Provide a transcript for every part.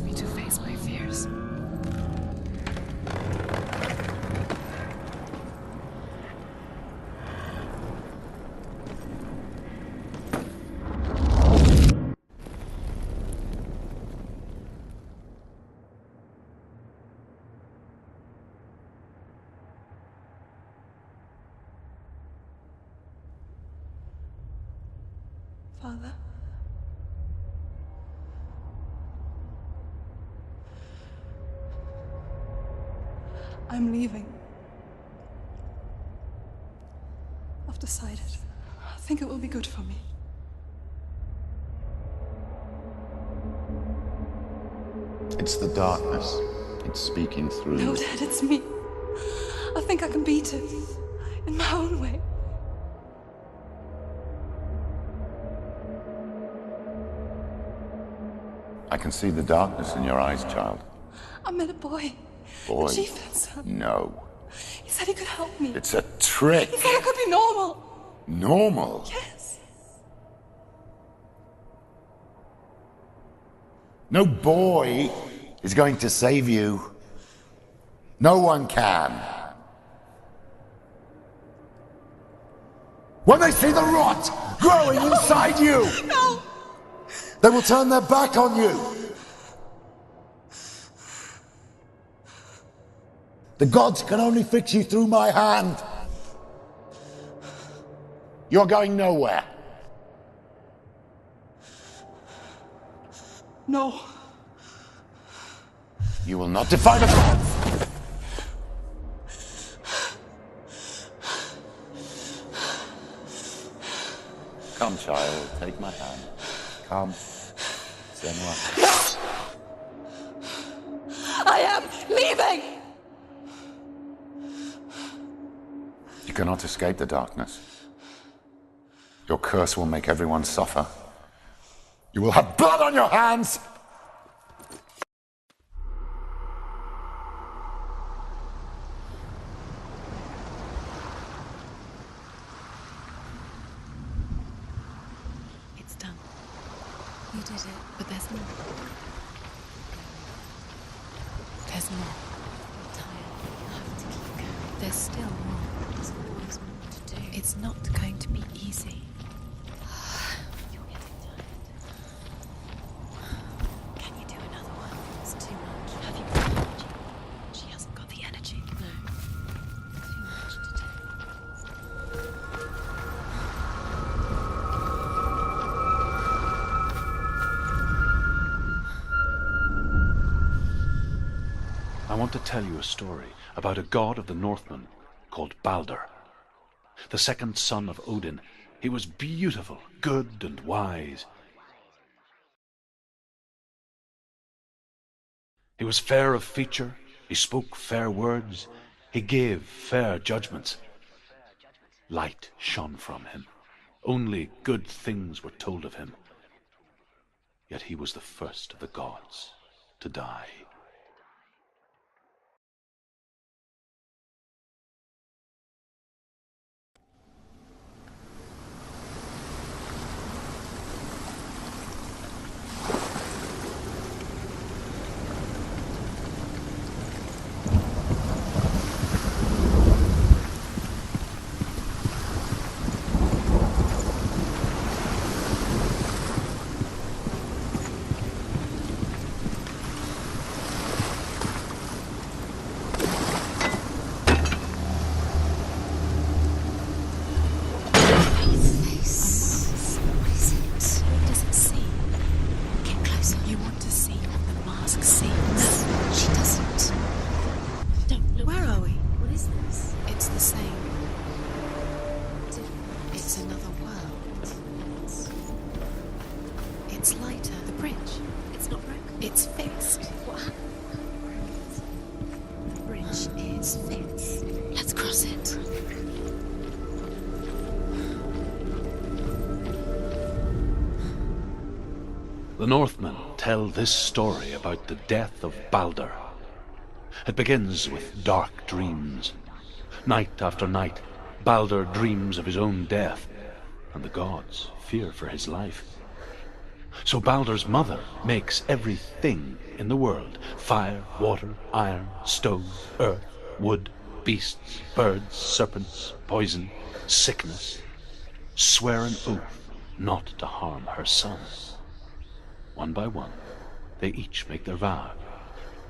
wants me to face my fears. Father? I'm leaving. I've decided. I think it will be good for me. It's the darkness. It's speaking through No, you. Dad, it's me. I think I can beat it. In my own way. I can see the darkness in your eyes, child. I met a boy. Boy. The chieftain's son. No. He said he could help me. It's a trick. He said I could be normal. Normal? Yes. No boy is going to save you. No one can. When they see the rot growing inside you, No! they will turn their back on you. The gods can only fix you through my hand. You're going nowhere. No. You will not defy the gods. Come, child, take my hand. Come. Senua. No! I am leaving! You cannot escape the darkness. Your curse will make everyone suffer. You will have blood on your hands! It's done. You did it, but there's more. There's more. I'm tired. I have to keep going. There's still more. There's always more to do. It's not going to be easy. You're getting tired. Can you do another one? It's too much. Have you got energy? She hasn't got the energy. No. Too much to do. I want to tell you a story about a god of the Northmen called Balder. The second son of Odin. He was beautiful, good and wise. He was fair of feature, he spoke fair words, he gave fair judgments. Light shone from him. Only good things were told of him. Yet he was the first of the gods to die. The Northmen tell this story about the death of Balder. It begins with dark dreams. Night after night, Balder dreams of his own death, and the gods fear for his life. So Baldur's mother makes everything in the world: fire, water, iron, stone, earth, wood, beasts, birds, serpents, poison, sickness, swear an oath not to harm her son. One by one, they each make their vow.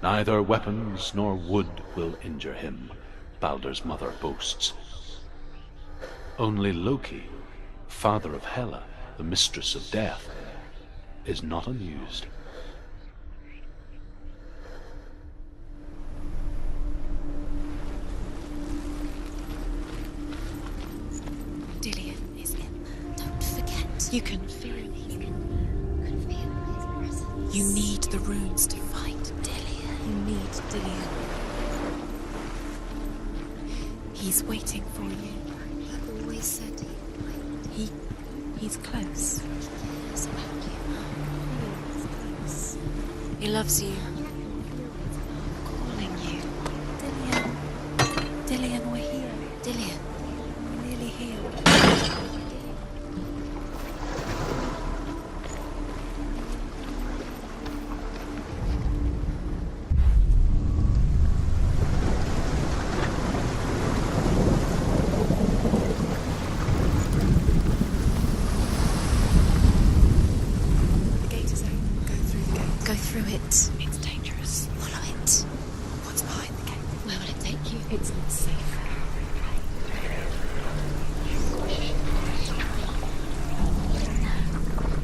Neither weapons nor wood will injure him, Baldur's mother boasts. Only Loki, father of Hela, the mistress of death, is not amused. Dillion is in. Don't forget. You can feel him. You need the runes to fight Dillion. You need Dillion. He's waiting for you. I've always said he's close. He cares about you. He's close. He loves you. Calling you. Dillion. Dillion, we're here. Dillion. We're nearly here. Go through it. It's dangerous. Follow it. What's behind the gate? Where will it take you? It's not safe.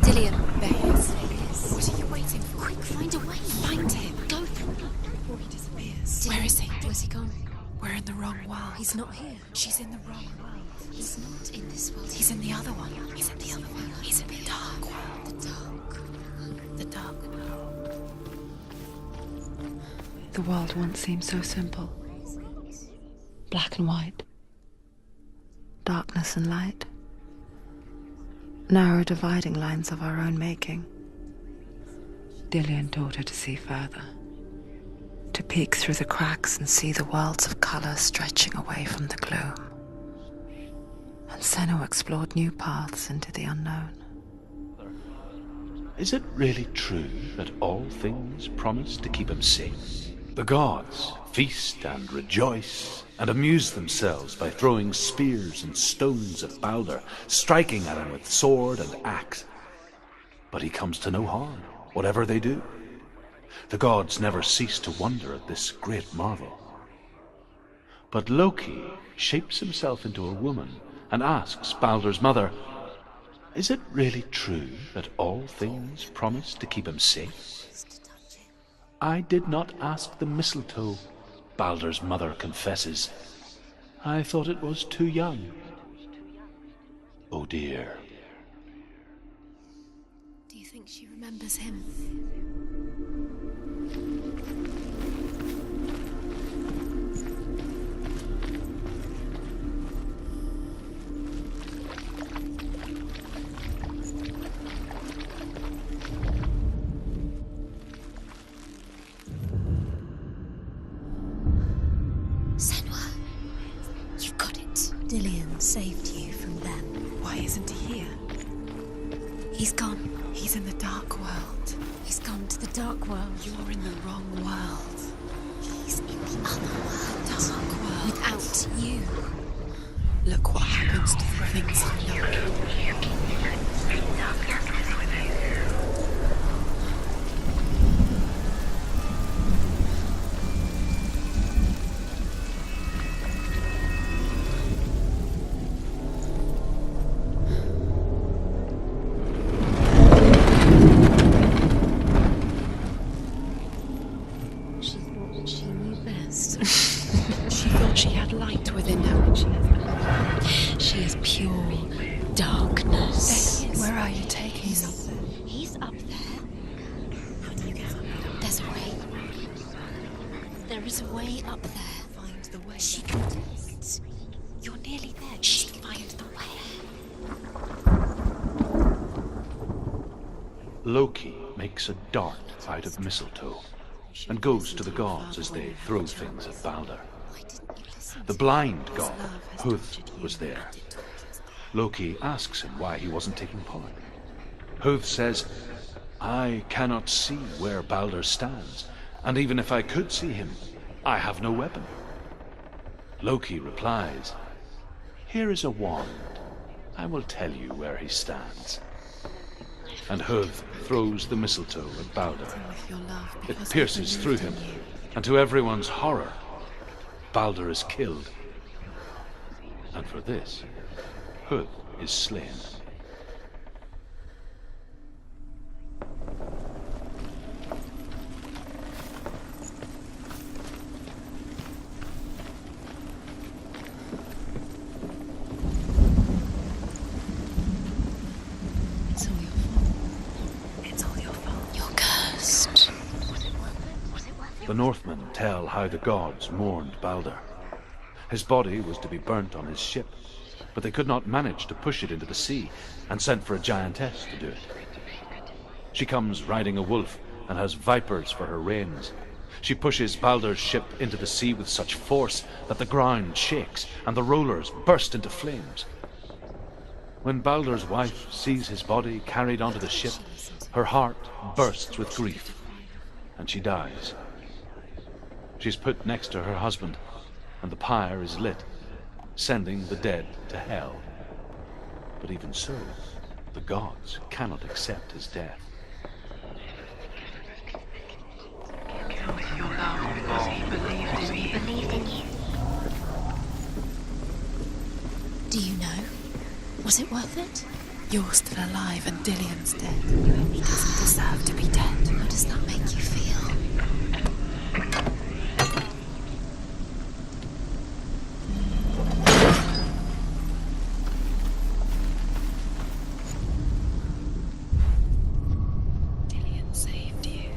Dillion. There he is. What are you waiting for? Quick, find a way. Find him. Go through it before he disappears. Where is he? Where's he gone? We're in the wrong world. He's not here. She's in the wrong world. He's not in this world. He's in the other one. He's in the other one. He's in the dark world. The dark. The dark world. The world once seemed so simple. Black and white. Darkness and light. Narrow dividing lines of our own making. Dillion taught her to see further. To peek through the cracks and see the worlds of color stretching away from the gloom. And Senua explored new paths into the unknown. Is it really true that all things promise to keep him safe? The gods feast and rejoice and amuse themselves by throwing spears and stones at Baldur, striking at him with sword and axe. But he comes to no harm, whatever they do. The gods never cease to wonder at this great marvel. But Loki shapes himself into a woman and asks Baldur's mother, is it really true that all things promise to keep him safe? I did not ask the mistletoe, Baldur's mother confesses. I thought it was too young. Oh dear. Do you think she remembers him? Senua, you've got it. Dillion saved you from them. Why isn't he here? He's gone. He's in the dark world. He's gone to the dark world. You're in the wrong world. He's in the other world. The dark world. Without you. Look what happens to the things I know. She knew best. She thought she had light within her when she has. She is pure darkness. Where are you taking me? He's up there. How do you get up there? There's a way. There is a way up there. Find the way. She can do it. You're nearly there. She can find the way. Loki makes a dart out of mistletoe and goes to the gods as they throw things at Baldur. The blind god, Huth, was there. Loki asks him why he wasn't taking part. Huth says, I cannot see where Balder stands, and even if I could see him, I have no weapon. Loki replies, "Here is a wand. I will tell you where he stands." And Hugh throws the mistletoe at Balder. With your love, It because I pierces through believed him, in you. and to everyone's horror, Balder is killed. And for this, Hugh is slain. It's all your fault. It's all your fault. You're cursed. The Northmen tell how the gods mourned Balder. His body was to be burnt on his ship, but they could not manage to push it into the sea, and sent for a giantess to do it. She comes riding a wolf and has vipers for her reins. She pushes Balder's ship into the sea with such force that the ground shakes and the rollers burst into flames. When Balder's wife sees his body carried onto the ship, her heart bursts with grief, and she dies. She's put next to her husband, and the pyre is lit, sending the dead to hell. But even so, the gods cannot accept his death. With your love, because he believed in you. Do you know? Was it worth it? You're still alive and Dillion's dead. He doesn't deserve to be dead. How does that make you feel? Dillion saved you.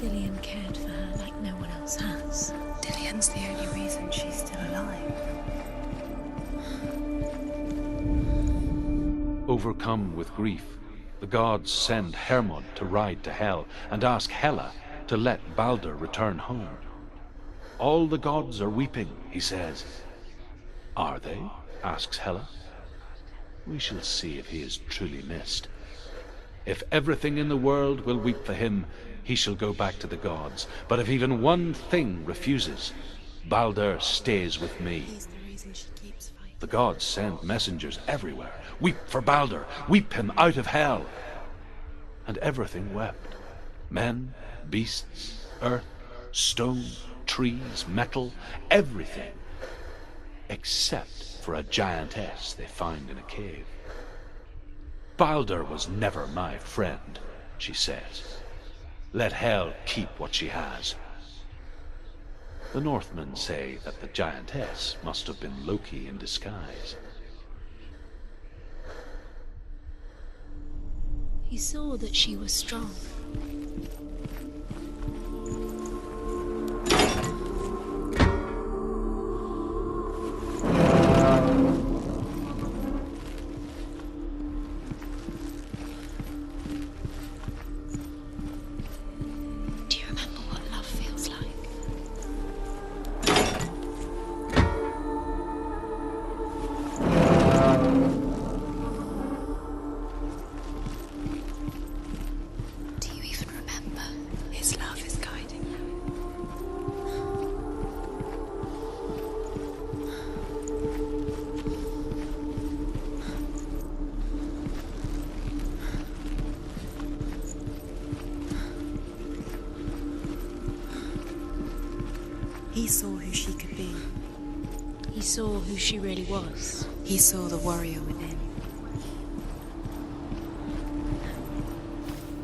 Dillion cared for her like no one else has. Dillion's the only reason she's still alive. Overcome with grief, the gods send Hermod to ride to Hell and ask Hela to let Balder return home. All the gods are weeping, he says. Are they? Asks Hela. We shall see if he is truly missed. If everything in the world will weep for him, he shall go back to the gods. But if even one thing refuses, Balder stays with me. He's the reason she keeps fighting. The gods send messengers everywhere. Weep for Balder, weep him out of hell. And everything wept. Men, beasts, earth, stone, trees, metal, everything. Except for a giantess they find in a cave. Balder was never my friend, she says. Let Hel keep what she has. The Northmen say that the giantess must have been Loki in disguise. He saw that she was strong. Do you remember what love feels like? Do you even remember? His love is guiding you. He saw who she could be. He saw who she really was. He saw the warrior within.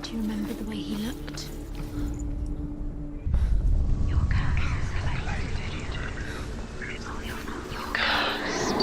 Do you remember the way he looked? Your curse is Your curse.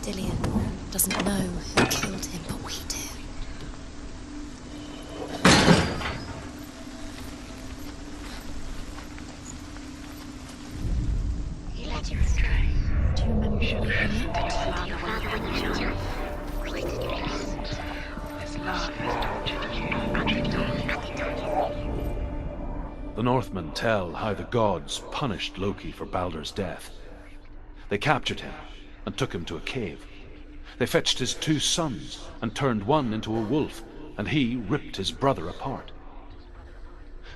Dillion doesn't know who killed him, but we do. should have listened to your father when you were young. His love has tortured you. The Northmen tell how the gods punished Loki for Baldur's death. They captured him and took him to a cave. They fetched his 2 sons and turned one into a wolf, and he ripped his brother apart.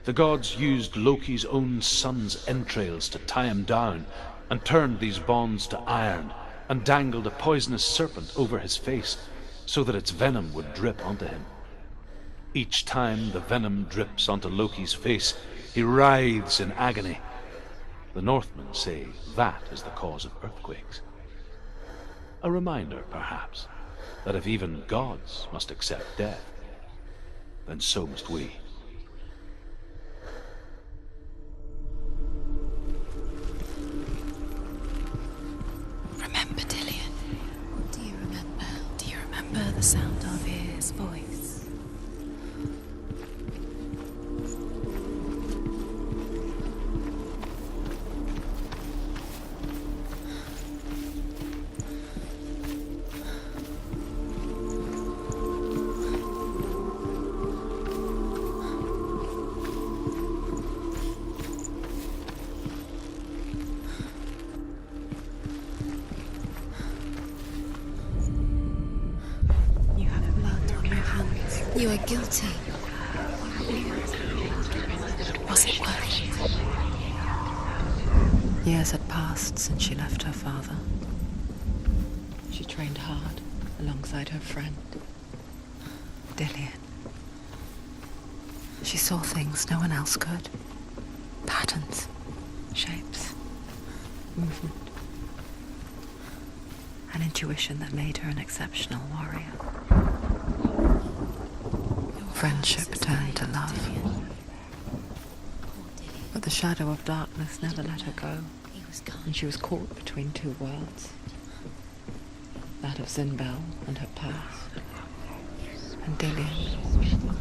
The gods used Loki's own son's entrails to tie him down, and turned these bonds to iron, and dangled a poisonous serpent over his face, so that its venom would drip onto him. Each time the venom drips onto Loki's face, he writhes in agony. The Northmen say that is the cause of earthquakes. A reminder, perhaps, that if even gods must accept death, then so must we. Remember Dillion? What do you remember? Do you remember the sound of his voice? You are guilty. Was it worth it? Years had passed since she left her father. She trained hard alongside her friend, Dillion. She saw things no one else could. Patterns, shapes, movement. An intuition that made her an exceptional warrior. Friendship turned to love. But the shadow of darkness never let her go, and she was caught between 2 worlds. That of Zinbel and her past, and Dillion,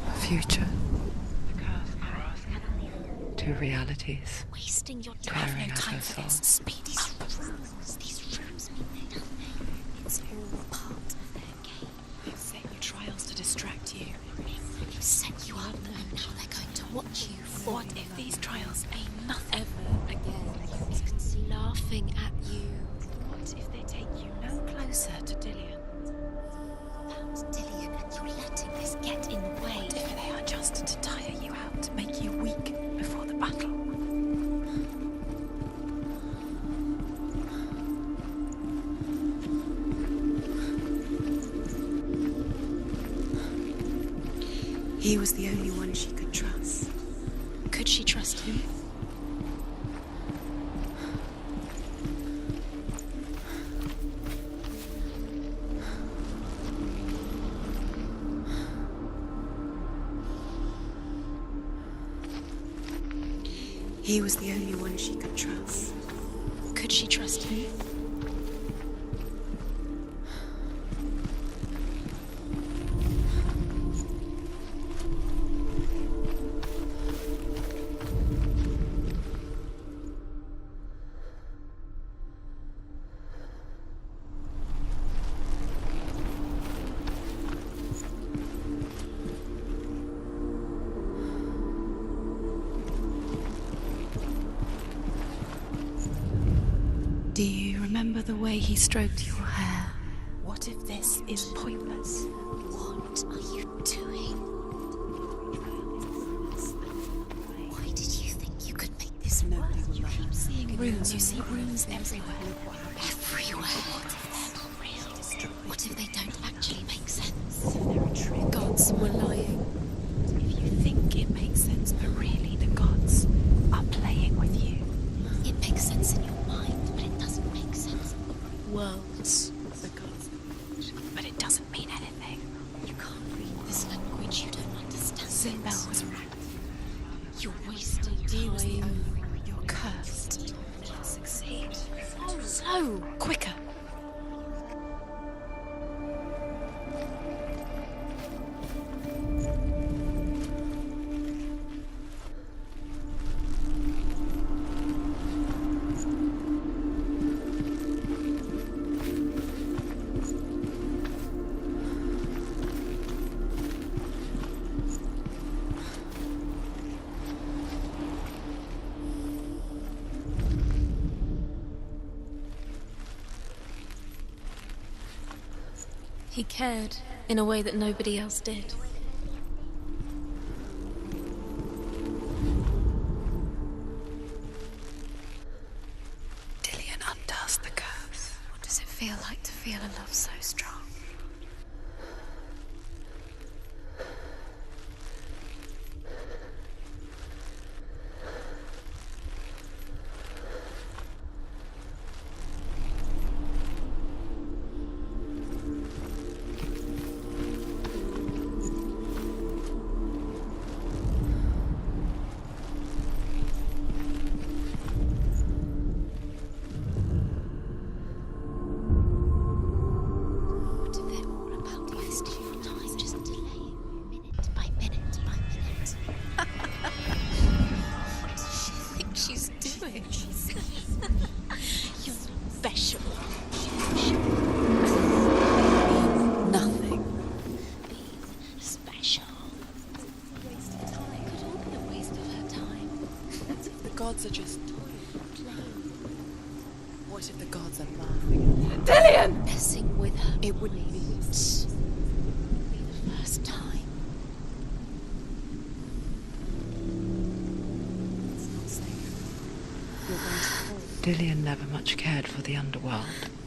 her future. 2 realities, Wasting your tearing at time her for soul. this. Speed these rooms mean nothing. It's all part of their game. They've set you trials to distract you. They've set you up, and now they're going to watch you. What if these trials mean nothing? Ever again, laughing at you. What if they take you no closer to Dillion? That's Dillion, and you're letting this get in the way. What if they are just to tire you out, to make you weak before the battle? He was the only one she could trust. Could she trust him? He was the only one she could trust. Could she trust him? Do you remember the way he stroked your hair? What if this is pointless? What are you doing? Why did you think you could make this work? You keep seeing runes. You see runes everywhere. Everywhere. What if they're not real? What if they don't actually make sense? The gods were lying. If you think it makes sense, but really the gods are playing with you. It makes sense in your mind, but it doesn't make sense. Worlds, the gods, but it doesn't mean anything. You can't read this language, you don't understand. Zinbel was right. You're wasting time. You're cursed. You'll succeed. So, quicker. He cared in a way that nobody else did. Dillion undoes the curse. What does it feel like to feel a love so strong? Gods are just... What if the gods are laughing? Dillion! Messing with her. It wouldn't be. Be the first time. It's not safe. You're going to fall. Dillion never much cared for the underworld.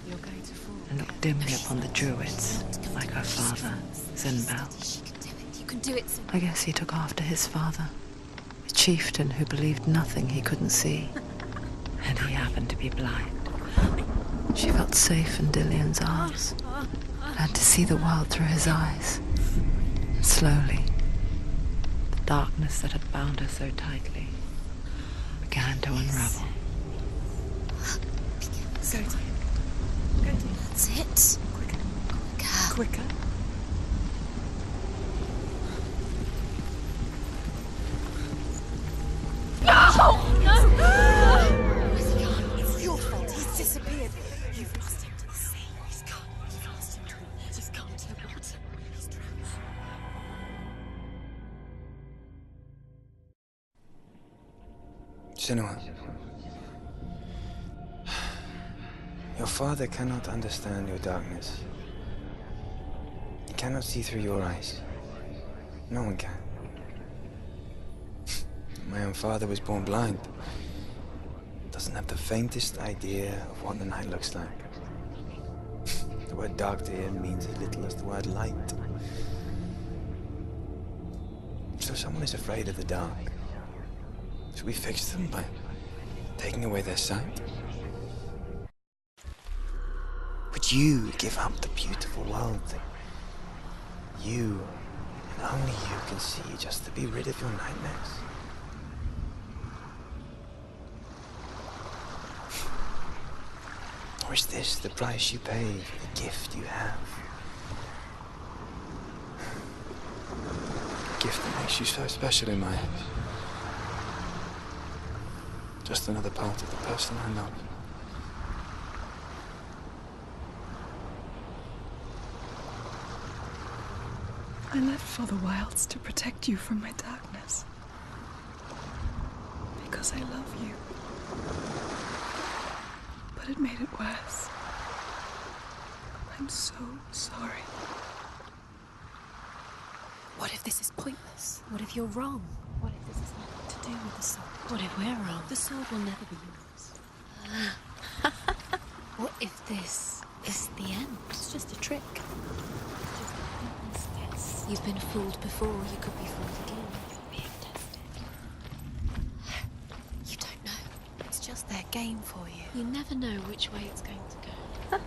You're going to fall. And looked dimly upon the druids, like her father, Zinbel. You can do it. I guess he took after his father. A chieftain who believed nothing he couldn't see. And he happened to be blind. She felt safe in Dillion's arms. Learned to see the world through his eyes. And slowly, the darkness that had bound her so tightly began to unravel. Go to him. Go to him. That's it. Quicker. Quicker. It's your fault. He's disappeared. You've lost him to the sea. He's gone. You've lost him to him. He's gone to the water. He's drowned. Senua, your father cannot understand your darkness. He cannot see through your eyes. No one can. My own father was born blind. Doesn't have the faintest idea of what the night looks like. The word dark to him means as little as the word light. So someone is afraid of the dark. Should we fix them by taking away their sight? Would you give up the beautiful world that you, and only you, can see just to be rid of your nightmares? Or is this the price you pay for the gift you have? A gift that makes you so special in my eyes. Just another part of the person I love. I left for the wilds to protect you from my darkness. Because I love you. But it made it worse. I'm so sorry. What if this is pointless? What if you're wrong? What if this has nothing to do with the sword? What if we're wrong? The sword will never be yours. What if this is the end? It's just a trick. It's just a pointless test. You've been fooled before. You could be fooled again. You're being tested. You don't know. It's just their game for you. You never know which way it's going to go.